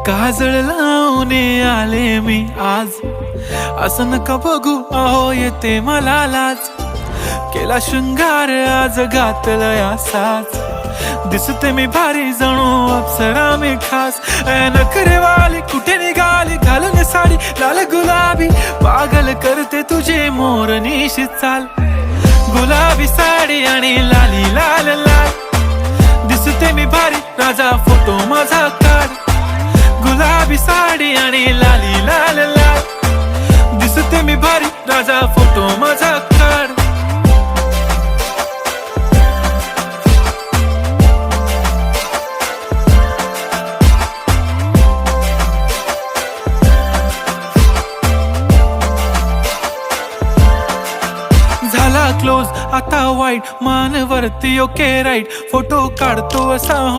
काजळ लावून आले मी आज, असं नका बघू अहो येते मला लाज. केला शृंगार आज घातलाय असाच, दिसते मी भारी जणू अप्सरा मी खास. नखरेवाली कुठे निघाली घालून साडी लाल गुलाबी, पागल करते तुझे मोरनीशी चाल. गुलाबी साडी आणि लाली लाल लाल, दिसते मी भारी राजा फोटो माझा काढ. गुलाबी साडी आणि लाली लाल लाल, दिसते मी भारी राजा फोटो माझा काढ. झाला क्लोज आता वाईट, मान वरती ओके राईट, फोटो काढतो असा